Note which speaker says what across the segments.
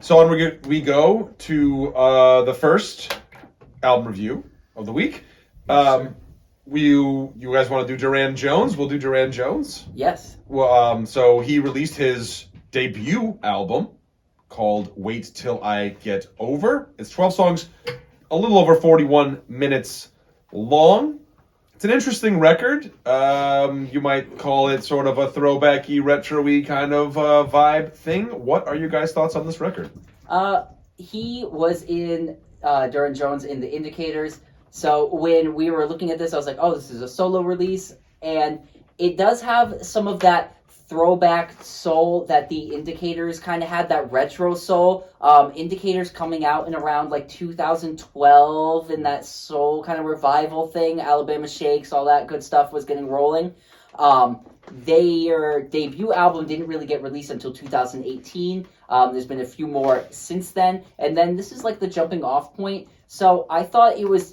Speaker 1: So on we go to the first album review of the week. You guys want to do Durand Jones? We'll do Durand Jones.
Speaker 2: Yes.
Speaker 1: Well, so he released his debut album called "Wait Till I Get Over." It's 12 songs, a little over 41 minutes long. It's an interesting record. You might call it sort of a throwbacky, retro-y kind of vibe thing. What are your guys' thoughts on this record?
Speaker 2: He was in Durand Jones in The Indicators. So when we were looking at this, I was like, oh, this is a solo release. And it does have some of that throwback soul that The Indicators kind of had, that retro soul. Indicators coming out in around like 2012, and that soul kind of revival thing, Alabama Shakes, all that good stuff was getting rolling. Their debut album didn't really get released until 2018. There's been a few more since then, and then this is like the jumping off point. So I thought it was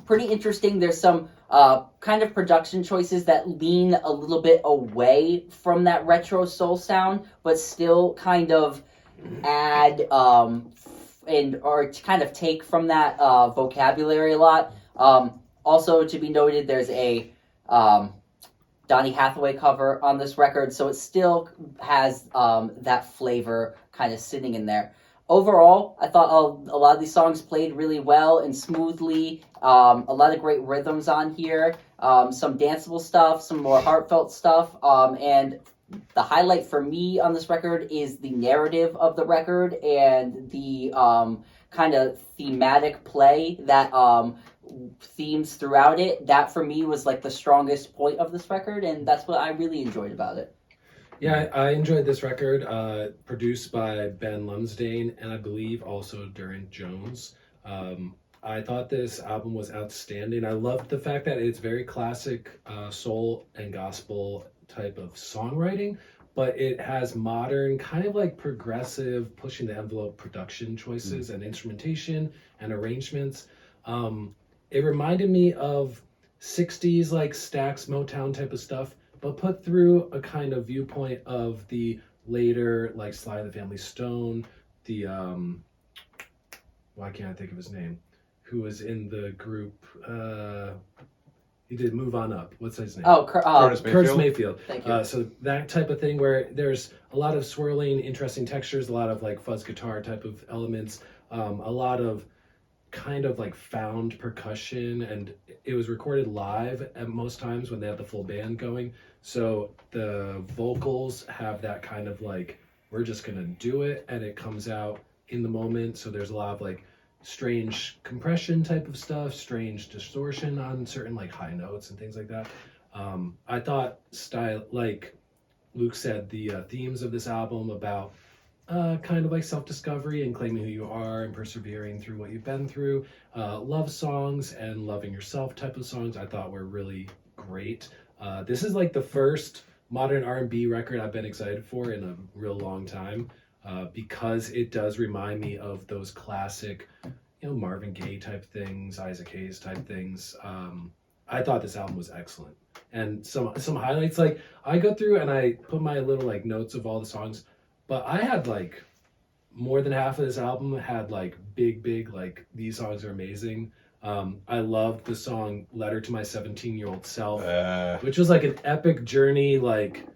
Speaker 2: pretty interesting. There's some kind of production choices that lean a little bit away from that retro soul sound, but still kind of add or kind of take from that vocabulary a lot. Also to be noted, there's a Donny Hathaway cover on this record, so it still has that flavor kind of sitting in there. Overall, I thought a lot of these songs played really well and smoothly. A lot of great rhythms on here. Some danceable stuff, some more heartfelt stuff. And the highlight for me on this record is the narrative of the record and the kind of thematic play that themes throughout it. That for me was like the strongest point of this record, and that's what I really enjoyed about it.
Speaker 3: Yeah, I enjoyed this record, produced by Ben Lumsdaine and I believe also Durand Jones. I thought this album was outstanding. I loved the fact that it's very classic soul and gospel type of songwriting, but it has modern, kind of like progressive, pushing the envelope production choices and instrumentation and arrangements. It reminded me of 60s like Stax Motown type of stuff, but put through a kind of viewpoint of the later, like Sly and the Family Stone, the, why can't I think of his name? Who was in the group, he did Move On Up. What's his name?
Speaker 2: Oh,
Speaker 3: Curtis Mayfield.
Speaker 2: Thank you.
Speaker 3: So that type of thing where there's a lot of swirling, interesting textures, a lot of like fuzz guitar type of elements, a lot of kind of like found percussion, and it was recorded live at most times when they had the full band going. So the vocals have that kind of like, we're just gonna do it, and it comes out in the moment. So there's a lot of like strange compression type of stuff, strange distortion on certain like high notes and things like that. I thought like Luke said, the themes of this album about kind of like self-discovery and claiming who you are and persevering through what you've been through, love songs and loving yourself type of songs, I thought were really great. This is like the first modern R&B record I've been excited for in a real long time, because it does remind me of those classic, Marvin Gaye type things, Isaac Hayes type things. I thought this album was excellent. And some highlights, like I go through and I put my little like notes of all the songs, but I had like more than half of this album had like big, like these songs are amazing. I loved the song Letter to My 17-Year-Old Self, which was like an epic journey, like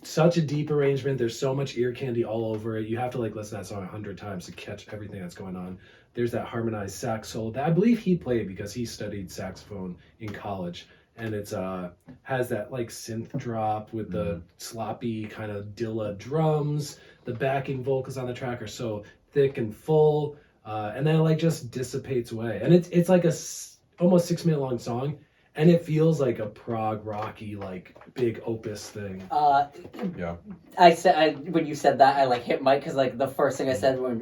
Speaker 3: such a deep arrangement. There's so much ear candy all over it. You have to like listen to that song 100 times to catch everything that's going on. There's that harmonized sax solo that I believe he played because he studied saxophone in college. And it's has that like synth drop with the sloppy kind of Dilla drums. The backing vocals on the track are so thick and full, and then it like just dissipates away. And it's like a almost 6 minute long song, and it feels like a prog rocky like big opus thing.
Speaker 1: Yeah.
Speaker 2: I said when you said that, I like hit Mike because like the first thing I said when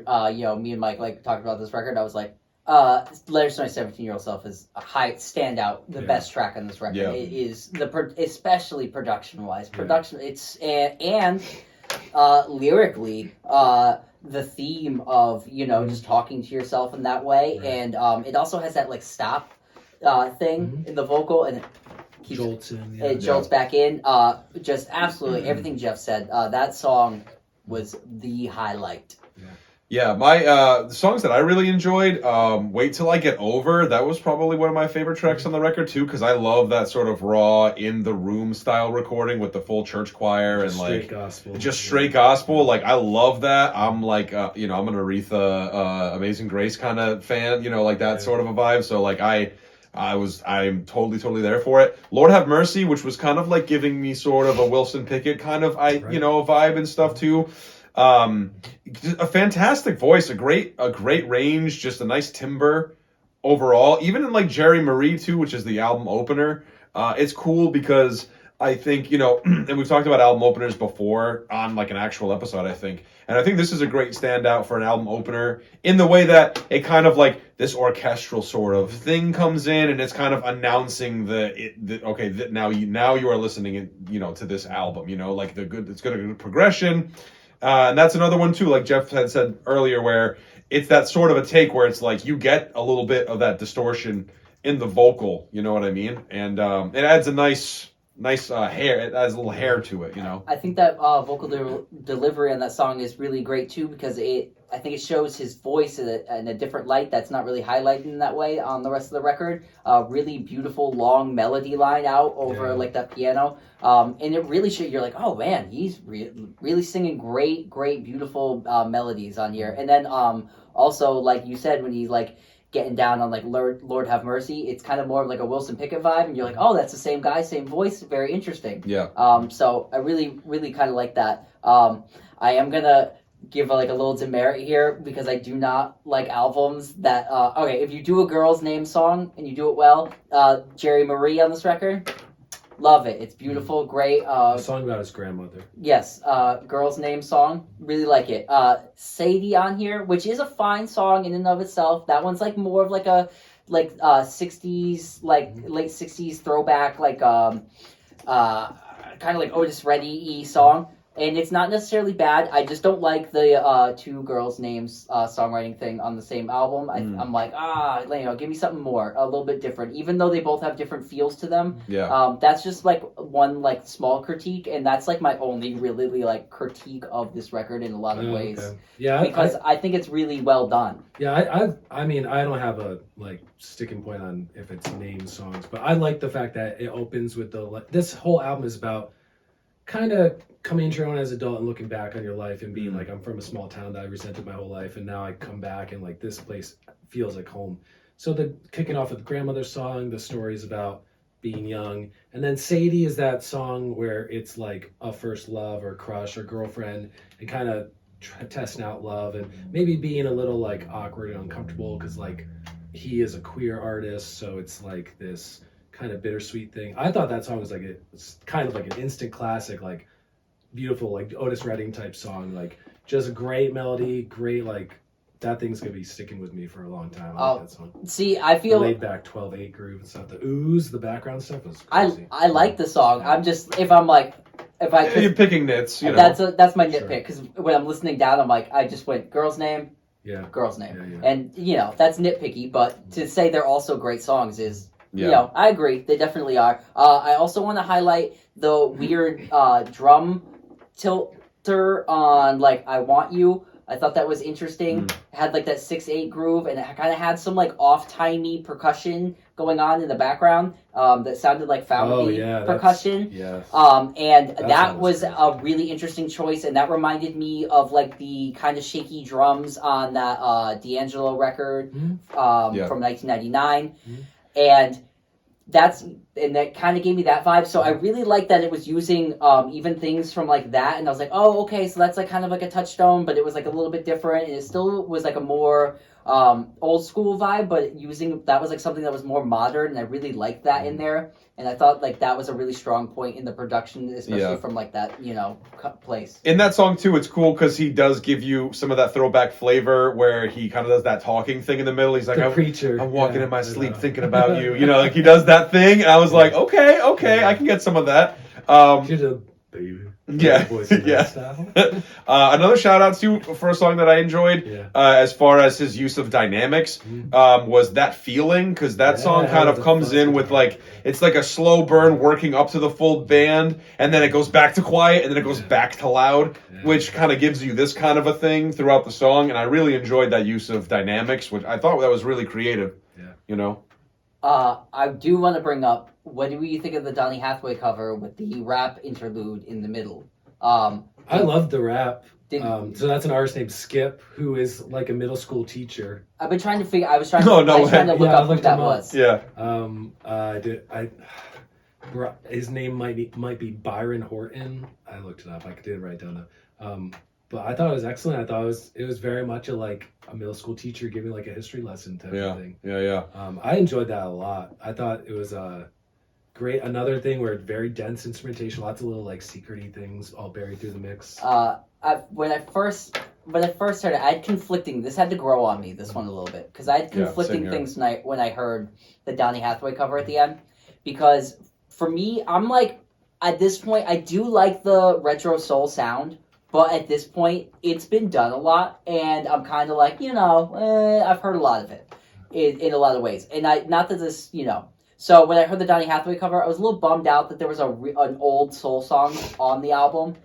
Speaker 2: me and Mike like talked about this record, I was like, Letters to My 17-Year-Old Self is a high standout, the best track on this record.
Speaker 1: Yeah.
Speaker 2: It is especially production wise. It's and lyrically, the theme of just talking to yourself in that way, and it also has that like stop thing in the vocal, and it jolts back in. Just absolutely everything Jeff said. That song was the highlight.
Speaker 1: Yeah, my the songs that I really enjoyed, "Wait Till I Get Over," that was probably one of my favorite tracks on the record too, because I love that sort of raw in the room style recording with the full church choir and
Speaker 3: Just
Speaker 1: like
Speaker 3: straight gospel.
Speaker 1: just straight gospel. Like I love that. I'm like I'm an Aretha Amazing Grace kind of fan, like that
Speaker 3: Yeah.
Speaker 1: sort of a vibe. So like I'm totally there for it. Lord Have Mercy, which was kind of like giving me sort of a Wilson Pickett kind of
Speaker 3: Right.
Speaker 1: vibe and stuff too. Um, a fantastic voice, a great range, just a nice timbre overall. Even in like Jerry Marie too, which is the album opener, it's cool because I think and we've talked about album openers before on like an actual episode, I think, and I think this is a great standout for an album opener in the way that it kind of like this orchestral sort of thing comes in and it's kind of announcing that now you are listening to this album, like it's got a good progression. And that's another one too, like Jeff had said earlier, where it's that sort of a take where it's like you get a little bit of that distortion in the vocal, you know what I mean? And it adds a nice hair. It adds a little hair to it,
Speaker 2: I think that vocal delivery on that song is really great too because I think it shows his voice in a different light that's not really highlighted in that way on the rest of the record. Really beautiful long melody line out over like that piano, and it really you're like, oh man, he's really singing great beautiful melodies on here. And then also like you said when he's like getting down on like Lord Have Mercy, it's kind of more of like a Wilson Pickett vibe, and you're like, oh, that's the same guy, same voice, very interesting.
Speaker 1: Yeah.
Speaker 2: So I really kind of like that. I am gonna give a little demerit here because I do not like albums that okay, if you do a girl's name song and you do it well, Jerry Marie on this record, love it. It's beautiful, great.
Speaker 3: A song about his grandmother.
Speaker 2: Yes, girl's name song, really like it. Sadie on here, which is a fine song in and of itself. That one's like more of like a 60s, like late 60s throwback, like kind of like Otis Reddy-y song. And it's not necessarily bad. I just don't like the two girls' names songwriting thing on the same album. I'm like, give me something more, a little bit different. Even though they both have different feels to them.
Speaker 1: Yeah.
Speaker 2: That's just like one like small critique, and that's like my only really like critique of this record in a lot of ways.
Speaker 3: Okay. Yeah,
Speaker 2: because I think it's really well done.
Speaker 3: Yeah, I mean, I don't have a like sticking point on if it's named songs, but I like the fact that it opens with this whole album is about kind of coming into your own as an adult and looking back on your life and being like, I'm from a small town that I resented my whole life, and now I come back and like this place feels like home. So the kicking off with the grandmother's song, the stories about being young, and then Sadie is that song where it's like a first love or crush or girlfriend and kind of testing out love and maybe being a little like awkward and uncomfortable because like he is a queer artist, so it's like this kind of bittersweet thing. I thought that song was like it's kind of like an instant classic, like beautiful, like Otis Redding type song, like just a great melody, great like that thing's gonna be sticking with me for a long time. I like that song.
Speaker 2: See, I feel
Speaker 3: the laid back 12/8 groove and stuff. The ooze, the background stuff was crazy.
Speaker 2: I like the song. I'm just if I could,
Speaker 1: you're picking nits.
Speaker 2: That's my nitpick because when I'm listening down, I'm like, I just went girl's name, girl's name, and that's nitpicky. But to say they're also great songs is. I agree. They definitely are. I also want to highlight the weird drum tilter on like I Want You. I thought that was interesting. It had like that 6/8 groove, and it kind of had some like off-timey percussion going on in the background that sounded like found beat percussion. And that was a really interesting choice, and that reminded me of like the kind of shaky drums on that D'Angelo record from 1999. And that kind of gave me that vibe. So I really like that it was using even things from like that, and I was like, oh, okay, so that's like kind of like a touchstone, but it was like a little bit different, and it still was like a more old school vibe, but that was like something that was more modern, and I really liked that in there. And I thought like that was a really strong point in the production, especially from like that place.
Speaker 1: In that song too, it's cool because he does give you some of that throwback flavor where he kind of does that talking thing in the middle. He's like, I'm walking in my sleep thinking about you. Like he does that thing, and I was like, okay, I can get some of that.
Speaker 3: She's a baby.
Speaker 1: Yeah,
Speaker 3: Boys and Men
Speaker 1: yeah.
Speaker 3: style.
Speaker 1: Another shout out to for a song that I enjoyed,
Speaker 3: Yeah.
Speaker 1: as far as his use of dynamics, was That Feeling, because that song
Speaker 3: Yeah,
Speaker 1: kind of
Speaker 3: the
Speaker 1: comes
Speaker 3: fuzz
Speaker 1: in with
Speaker 3: guitar,
Speaker 1: like it's like a slow burn working up to the full band, and then it goes back to quiet, and then it goes
Speaker 3: Yeah.
Speaker 1: back to loud,
Speaker 3: Yeah.
Speaker 1: which kind of gives you this kind of a thing throughout the song, and I really enjoyed that use of dynamics, which I thought that was really creative.
Speaker 3: Yeah.
Speaker 1: You know.
Speaker 2: I do want to bring up, what do you think of the Donny Hathaway cover with the rap interlude in the middle?
Speaker 3: I love the rap.
Speaker 2: Did-
Speaker 3: So that's an artist named Skip, who is like a middle school teacher.
Speaker 2: I've been trying to figure. I was trying.
Speaker 1: Oh,
Speaker 2: To,
Speaker 1: no
Speaker 2: I was trying to
Speaker 1: way.
Speaker 2: look
Speaker 3: Yeah, I
Speaker 2: up who
Speaker 3: looked
Speaker 2: that
Speaker 3: him up.
Speaker 2: was.
Speaker 1: Yeah.
Speaker 3: His name might be Byron Horton. I looked it up. I didn't write down that. But I thought it was excellent. I thought it was very much a middle school teacher giving like a history lesson type
Speaker 1: Yeah.
Speaker 3: of thing.
Speaker 1: Yeah.
Speaker 3: I enjoyed that a lot. I thought it was great. Another thing where very dense instrumentation, lots of little like secrety things all buried through the mix.
Speaker 2: When I first heard it, I had conflicting. This had to grow on me. This one a little bit, because I had
Speaker 1: Yeah,
Speaker 2: conflicting
Speaker 1: same here.
Speaker 2: things when I heard the Donny Hathaway cover at the end. Because for me, I'm like, at this point, I do like the retro soul sound, but at this point, it's been done a lot, and I'm kind of like, I've heard a lot of it in a lot of ways, and not that this, So when I heard the Donny Hathaway cover, I was a little bummed out that there was an old soul song on the album.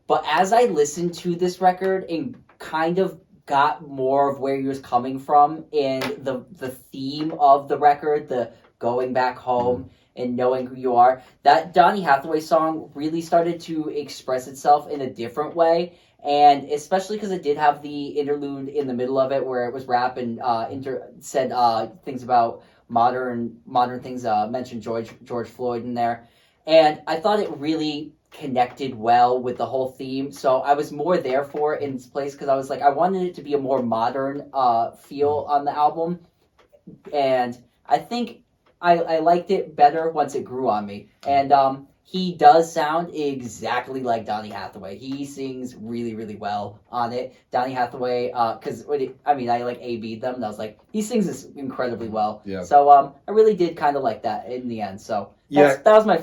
Speaker 2: But as I listened to this record and kind of got more of where he was coming from and the theme of the record, the going back home and knowing who you are, that Donny Hathaway song really started to express itself in a different way. And especially because it did have the interlude in the middle of it where it was rap and said things about modern things, mentioned George Floyd in there. And I thought it really connected well with the whole theme, so I was more there for it in this place because I was like, I wanted it to be a more modern feel on the album, and I think I liked it better once it grew on me. And he does sound exactly like Donny Hathaway. He sings really, really well on it. Donny Hathaway, because I like A-B'd them, and I was like, he sings this incredibly well.
Speaker 1: Yeah.
Speaker 2: So I really did kind of like that in the end. So that was my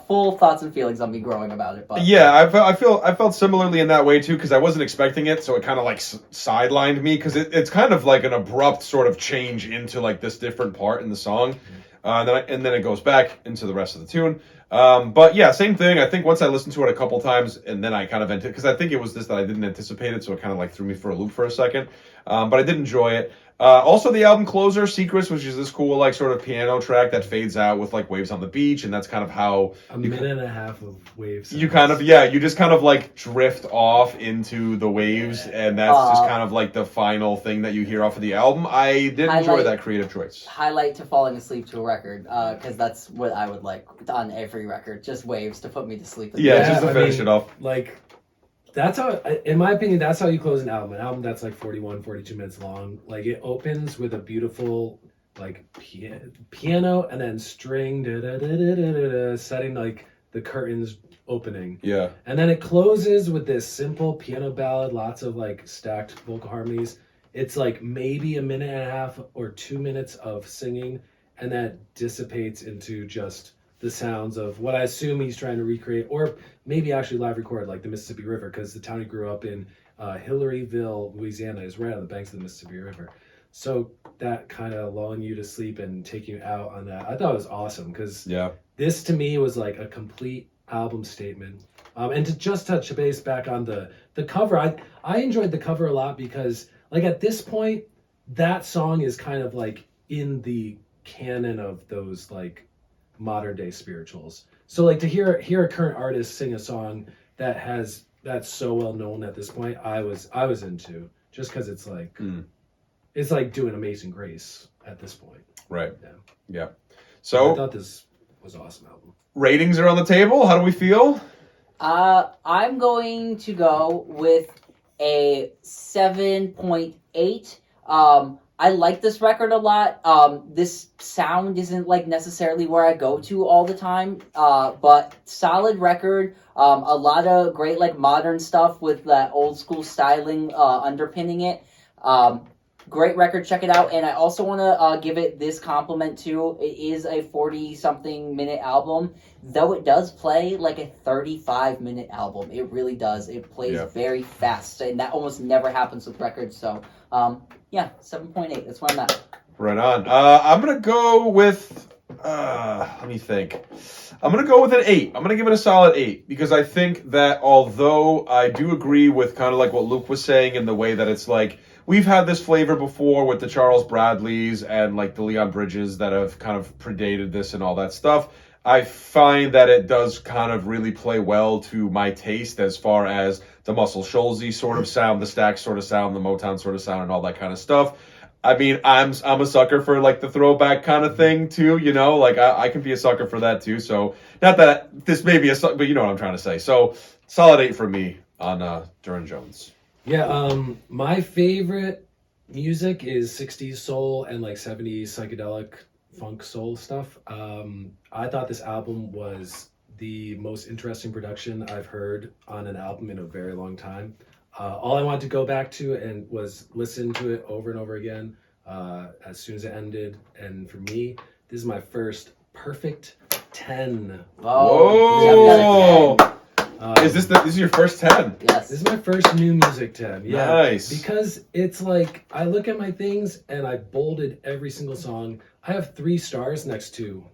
Speaker 2: full thoughts and feelings on me growing about it. But
Speaker 1: Yeah, I felt similarly in that way too, because I wasn't expecting it, so it kind of like sidelined me, because it's kind of like an abrupt sort of change into like this different part in the song, and then it goes back into the rest of the tune. But yeah, same thing. I think once I listened to it a couple times, and then I kind of because I think it was this that I didn't anticipate it, so it kind of like threw me for a loop for a second. But I did enjoy it. Also, the album closer, Secrets, which is this cool like sort of piano track that fades out with like waves on the beach, and that's kind of how
Speaker 3: a minute and a half of waves.
Speaker 1: you kind of you just kind of like drift off into the waves, and that's just kind of like the final thing that you hear off of the album. I did enjoy that creative choice.
Speaker 2: Highlight to falling asleep to a record, because that's what I would like on every record, just waves to put me to sleep.
Speaker 1: Just to finish it off.
Speaker 3: Like, that's how, in my opinion, that's how you close an album. An album that's like 41, 42 minutes long. Like, it opens with a beautiful, like, piano and then string, setting, like, the curtains opening.
Speaker 1: Yeah.
Speaker 3: And then it closes with this simple piano ballad, lots of, like, stacked vocal harmonies. It's, like, maybe a minute and a half or 2 minutes of singing, and that dissipates into just the sounds of what I assume he's trying to recreate, or maybe actually live record, like the Mississippi River, because the town he grew up in, Hillaryville, Louisiana, is right on the banks of the Mississippi River. So that kind of lulling you to sleep and taking you out on that, I thought it was awesome, because this to me was like a complete album statement. And to just touch base back on the cover, I enjoyed the cover a lot, because like at this point, that song is kind of like in the canon of those like modern day spirituals. So like to hear a current artist sing a song that's so well known at this point, I was into, just because it's like it's like doing Amazing Grace at this point.
Speaker 1: Right. Yeah.
Speaker 3: I
Speaker 1: So
Speaker 3: thought this was an awesome album.
Speaker 1: ratings are on the table. How do we feel?
Speaker 2: I'm going to go with a 7.8. I like this record a lot. This sound isn't like necessarily where I go to all the time, but solid record. A lot of great like modern stuff with that old school styling underpinning it. Great record, check it out. And I also want to give it this compliment too. It is a 40-something minute album, though it does play like a 35-minute album. It really does. It plays very fast, and that almost never happens with records. So, yeah, 7.8. That's where I'm at.
Speaker 1: Right on. I'm going to go with, let me think. I'm going to go with an 8. I'm going to give it a solid 8 because I think that although I do agree with kind of like what Luke was saying in the way that it's like, we've had this flavor before with the Charles Bradleys and like the Leon Bridges that have kind of predated this and all that stuff. I find that it does kind of really play well to my taste as far as the Muscle Shoalsy sort of sound, the Stax sort of sound, the Motown sort of sound, and all that kind of stuff. I mean, I'm a sucker for like the throwback kind of thing too, you know, like I can be a sucker for that too. So not that this may be but you know what I'm trying to say. So solid 8 for me on Durand Jones.
Speaker 3: Yeah, my favorite music is 60s soul and like 70s psychedelic funk soul stuff. I thought this album was the most interesting production I've heard on an album in a very long time. All I wanted to go back to and was listen to it over and over again as soon as it ended. And for me, this is my first perfect 10.
Speaker 1: Oh, is this your first 10?
Speaker 2: Yes.
Speaker 3: This is my first new music 10. Yeah.
Speaker 1: Nice.
Speaker 3: Because it's like, I look at my things and I bolded every single song. I have 3 stars next to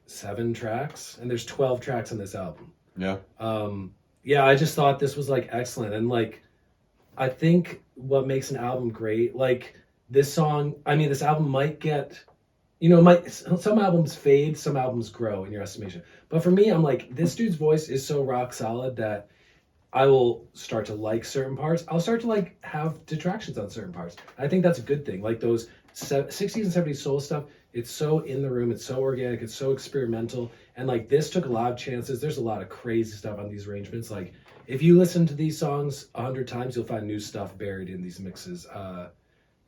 Speaker 3: 7 tracks, and there's 12 tracks on this album.
Speaker 1: Yeah.
Speaker 3: Yeah, I just thought this was like excellent. And like, I think what makes an album great, like this album might get, you know, some albums fade, some albums grow in your estimation. But for me, I'm like, this dude's voice is so rock solid that I will start to like certain parts. I'll start to like have detractions on certain parts. I think that's a good thing. Like those 60s and 70s soul stuff, it's so in the room, it's so organic, it's so experimental. And like this took a lot of chances. There's a lot of crazy stuff on these arrangements. Like if you listen to these songs 100 times, you'll find new stuff buried in these mixes.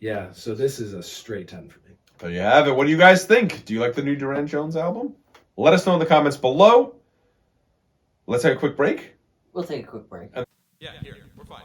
Speaker 3: Yeah, so this is a straight 10 for me.
Speaker 1: There you have it. What do you guys think? Do you like the new Durand Jones album? Let us know in the comments below. Let's take a quick break.
Speaker 2: We'll take a quick break.
Speaker 1: Yeah, here. We're fine.